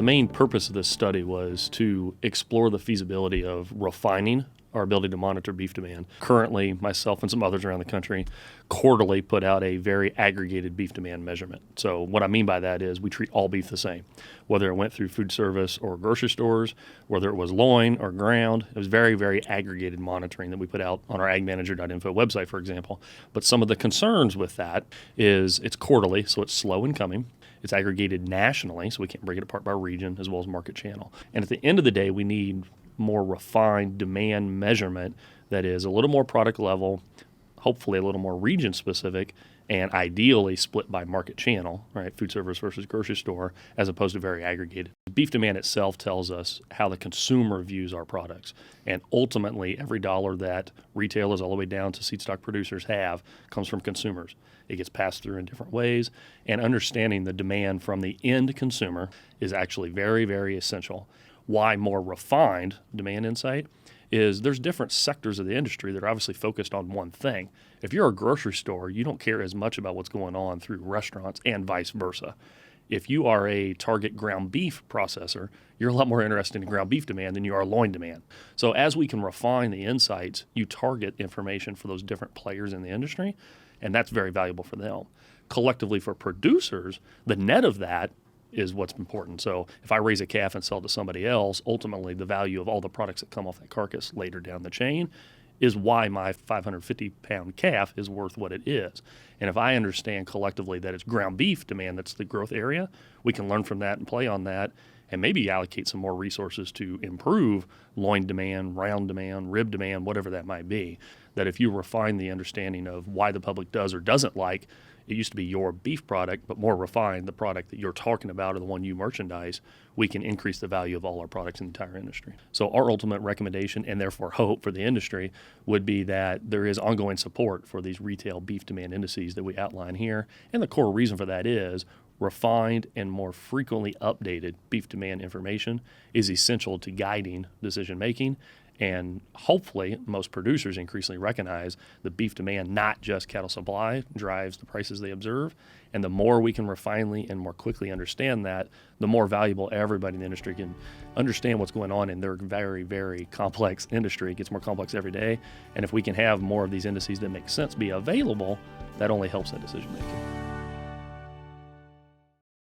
The main purpose of this study was to explore the feasibility of refining our ability to monitor beef demand. Currently, myself and some others around the country quarterly put out a very aggregated beef demand measurement. So what I mean by that is we treat all beef the same, whether it went through food service or grocery stores, whether it was loin or ground. It was very, very aggregated monitoring that we put out on our agmanager.info website, for example. But some of the concerns with that is it's quarterly, so it's slow in coming. It's aggregated nationally, so we can't break it apart by region as well as market channel. And at the end of the day, we need more refined demand measurement that is a little more product level, hopefully a little more region specific, and ideally split by market channel, right? Food service versus grocery store, as opposed to very aggregated. Beef demand itself tells us how the consumer views our products. And ultimately, every dollar that retailers all the way down to seed stock producers have comes from consumers. It gets passed through in different ways, and understanding the demand from the end consumer is actually very, very essential. Why more refined demand insight is there's different sectors of the industry that are obviously focused on one thing. If you're a grocery store, you don't care as much about what's going on through restaurants and vice versa. If you are a target ground beef processor, you're a lot more interested in ground beef demand than you are loin demand. So as we can refine the insights, you target information for those different players in the industry, and that's very valuable for them. Collectively for producers, the net of that is what's important. So if I raise a calf and sell it to somebody else, ultimately the value of all the products that come off that carcass later down the chain is why my 550-pound calf is worth what it is. And if I understand collectively that it's ground beef demand that's the growth area, we can learn from that and play on that and maybe allocate some more resources to improve loin demand, round demand, rib demand, whatever that might be. That if you refine the understanding of why the public does or doesn't like, it used to be your beef product, but more refined, the product that you're talking about or the one you merchandise, we can increase the value of all our products in the entire industry. So our ultimate recommendation, and therefore hope for the industry, would be that there is ongoing support for these retail beef demand indices that we outline here. And the core reason for that is refined and more frequently updated beef demand information is essential to guiding decision making. And hopefully, most producers increasingly recognize the beef demand, not just cattle supply, drives the prices they observe. And the more we can refinely and more quickly understand that, the more valuable everybody in the industry can understand what's going on in their very, very complex industry. It gets more complex every day. And if we can have more of these indices that make sense be available, that only helps that decision making.